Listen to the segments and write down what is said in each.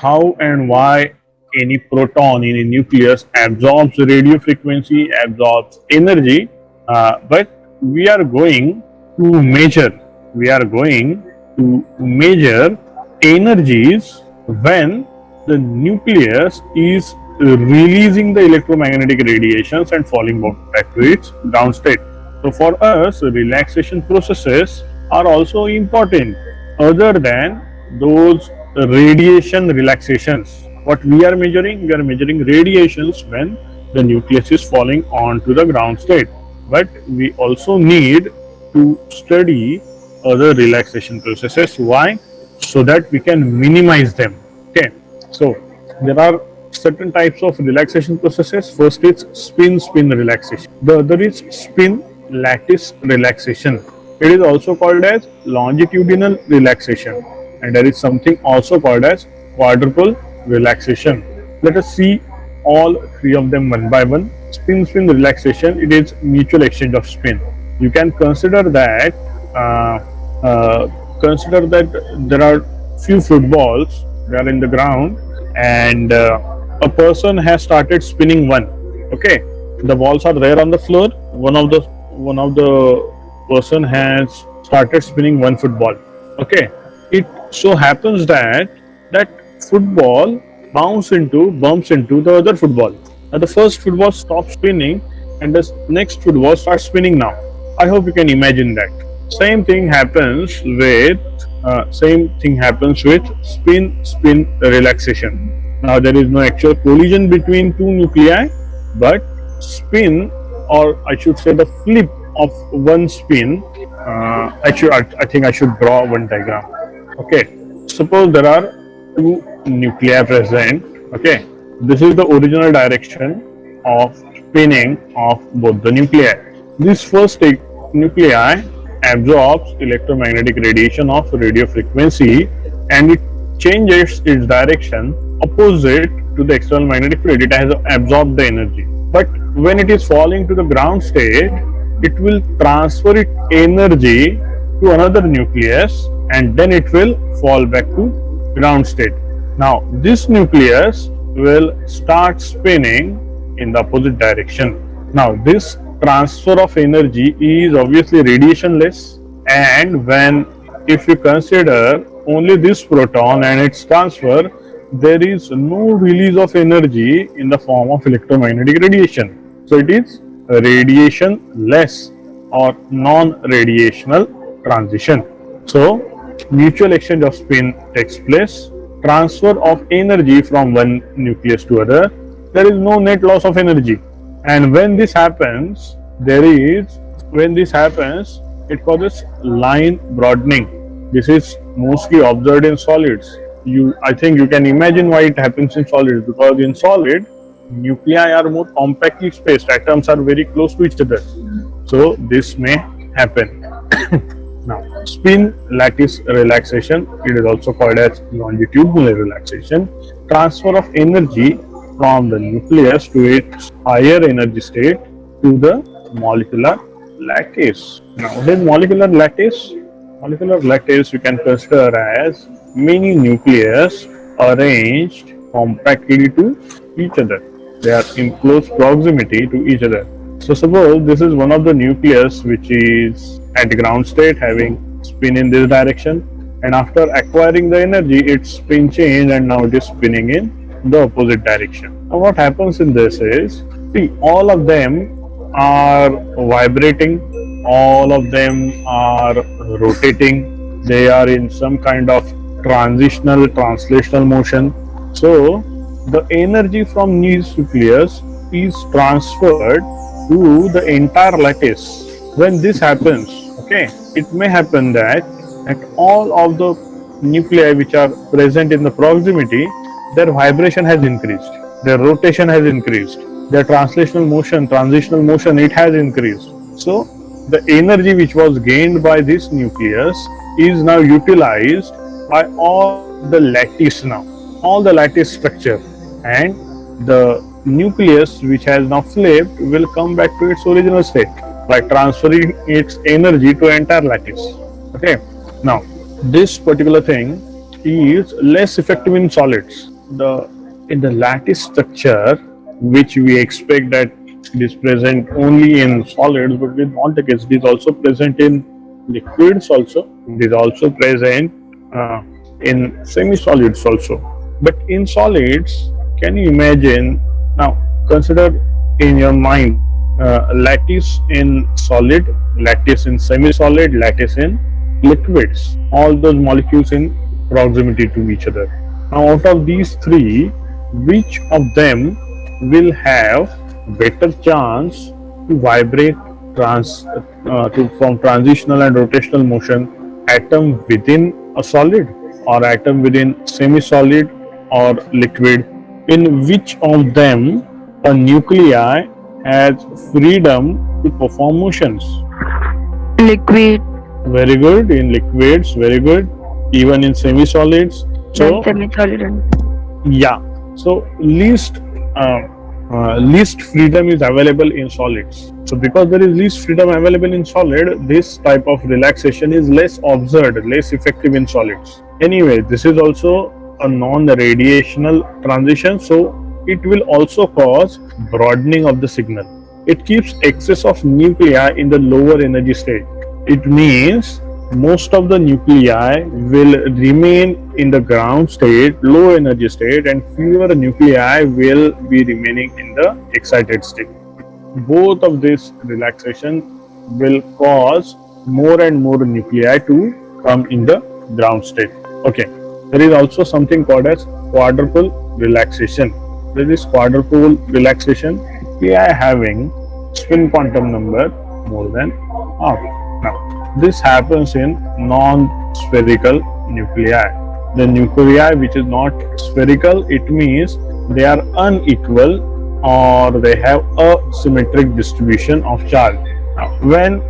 how and why any proton in a nucleus absorbs radio frequency, absorbs energy, but we are going to measure. We are going to measure energies when the nucleus is releasing the electromagnetic radiations and falling back to its ground state. So for us, relaxation processes are also important other than those radiation relaxations. What we are measuring? We are measuring radiations when the nucleus is falling onto the ground state. But we also need to study other relaxation processes. Why? So that we can minimize them. Okay. So there are certain types of relaxation processes. First is spin relaxation. The other is spin lattice relaxation. It is also called as longitudinal relaxation, and there is something also called as quadruple relaxation. Let us see all three of them one by one. Spin relaxation, it is mutual exchange of spin. You can consider that there are few footballs, they are in the ground, and a person has started spinning one. Okay, the balls are there on the floor. One of the person has started spinning one football. Okay, it so happens that football bumps into the other football. Now the first football stops spinning and the next football starts spinning now. I hope you can imagine that. Same thing happens with spin relaxation. Now there is no actual collision between two nuclei, but spin, or I should say the flip of one spin. I think I should draw one diagram. Okay, suppose there are two nuclei present. Okay, this is the original direction of spinning of both the nuclei. This first nuclei absorbs electromagnetic radiation of radio frequency, and it changes its direction opposite to the external magnetic field. It has absorbed the energy, but when it is falling to the ground state, it will transfer its energy to another nucleus, and then it will fall back to ground state. Now this nucleus will start spinning in the opposite direction. Now this transfer of energy is obviously radiationless, and if you consider only this proton and its transfer, there is no release of energy in the form of electromagnetic radiation. So it is radiationless or non-radiational transition. So mutual exchange of spin takes place, transfer of energy from one nucleus to other. There is no net loss of energy, and when this happens, it causes line broadening. This is mostly observed in solids. I think you can imagine why it happens in solids, because in solid, nuclei are more compactly spaced, atoms are very close to each other, so this may happen. Now spin lattice relaxation, it is also called as longitudinal relaxation. Transfer of energy from the nucleus to its higher energy state to the molecular lattice. Now what is molecular lattice? Molecular lattice you can consider as many nucleus arranged compactly to each other. They are in close proximity to each other. So suppose this is one of the nucleus which is at ground state, having spin in this direction, and after acquiring the energy, its spin changed and now it is spinning in the opposite direction. Now what happens in this is, see, all of them are vibrating, all of them are rotating, they are in some kind of translational motion. So the energy from these nucleus is transferred to the entire lattice. When this happens, okay, it may happen that all of the nuclei which are present in the proximity, their vibration has increased, their rotation has increased, their translational motion, it has increased. So the energy which was gained by this nucleus is now utilized by all the lattice structure, and the nucleus which has now flipped will come back to its original state by transferring its energy to entire lattice. Okay, now this particular thing is less effective in solids. In the lattice structure, which we expect that it is present only in solids, but it is not the case. It is also present in liquids also. It is also present in semi-solids also. But in solids, can you imagine now? Consider in your mind lattice in solid, lattice in semi-solid, lattice in liquids. All those molecules in proximity to each other. Now, out of these three, which of them will have better chance to vibrate from transitional and rotational motion atom within a solid or atom within semi-solid or liquid? In which of them a nuclei has freedom to perform motions? Liquid. Very good. In liquids, very good. Even in semi-solids. So Semi-solid. yeah. So least freedom is available in solids. So because there is least freedom available in solid, this type of relaxation is less observed, less effective in solids. Anyway, this is also a non-radiational transition, so it will also cause broadening of the signal. It keeps excess of nuclei in the lower energy state. It means most of the nuclei will remain in the ground state, low energy state, and fewer nuclei will be remaining in the excited state. Both of this relaxation will cause more and more nuclei to come in the ground state. Okay, there is also something called as quadruple relaxation. There is quadruple relaxation, nuclei having spin quantum number more than half. Now, this happens in non-spherical nuclei. The nuclei which is not spherical, it means they are unequal or they have asymmetric distribution of charge. Now, when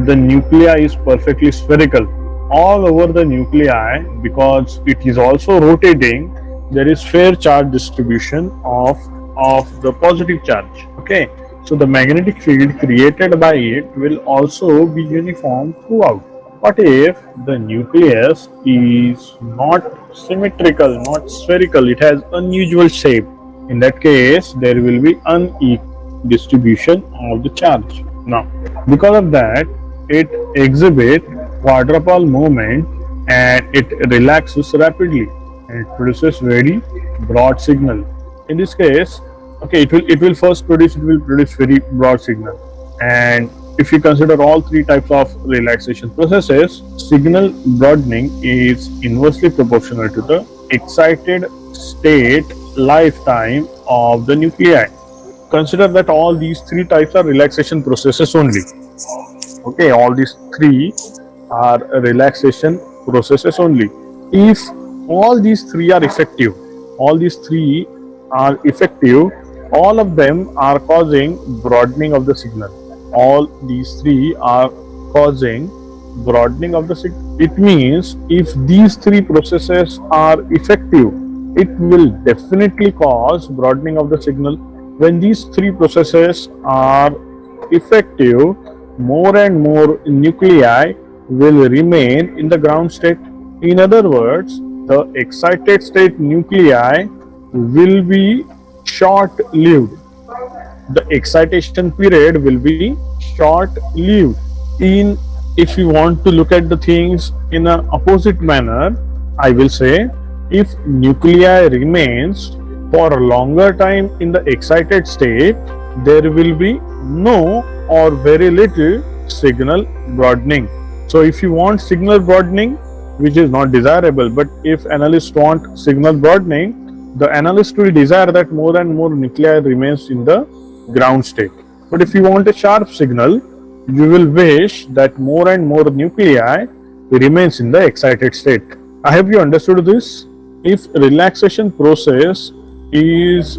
the nuclei is perfectly spherical, all over the nuclei, because it is also rotating, there is fair charge distribution of the positive charge. Okay, so the magnetic field created by it will also be uniform throughout. What if the nucleus is not symmetrical, not spherical, it has unusual shape? In that case, there will be unequal distribution of the charge. Now, because of that, it exhibits quadruple movement and it relaxes rapidly and it produces very broad signal. In this case, okay, it will produce very broad signal. And if you consider all three types of relaxation processes, signal broadening is inversely proportional to the excited state lifetime of the nuclei. Consider that all these three types are relaxation processes only. Okay, all these three are relaxation processes only. If all these three are effective, all of them are causing broadening of the signal. All these three are causing broadening of the signal. It means if these three processes are effective, it will definitely cause broadening of the signal. When these three processes are effective, more and more nuclei will remain in the ground state. In other words, the excited state nuclei will be short-lived. The excitation period will be short-lived. If you want to look at the things in an opposite manner, I will say if nuclei remains for a longer time in the excited state, there will be no or very little signal broadening. So if you want signal broadening, which is not desirable, but if analysts want signal broadening, the analyst will desire that more and more nuclei remains in the ground state. But if you want a sharp signal, you will wish that more and more nuclei remains in the excited state. I hope you understood this. If relaxation process is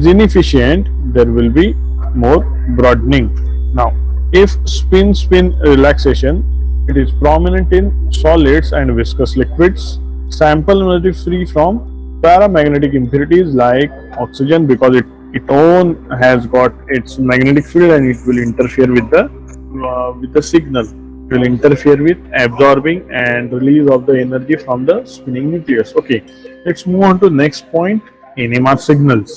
inefficient, there will be more broadening. Now, if spin-spin relaxation, it is prominent in solids and viscous liquids. Sample must be free from paramagnetic impurities like oxygen, because it own has got its magnetic field and it will interfere with the signal. will interfere with absorbing and release of the energy from the spinning nucleus. Okay, let's move on to next point, NMR signals.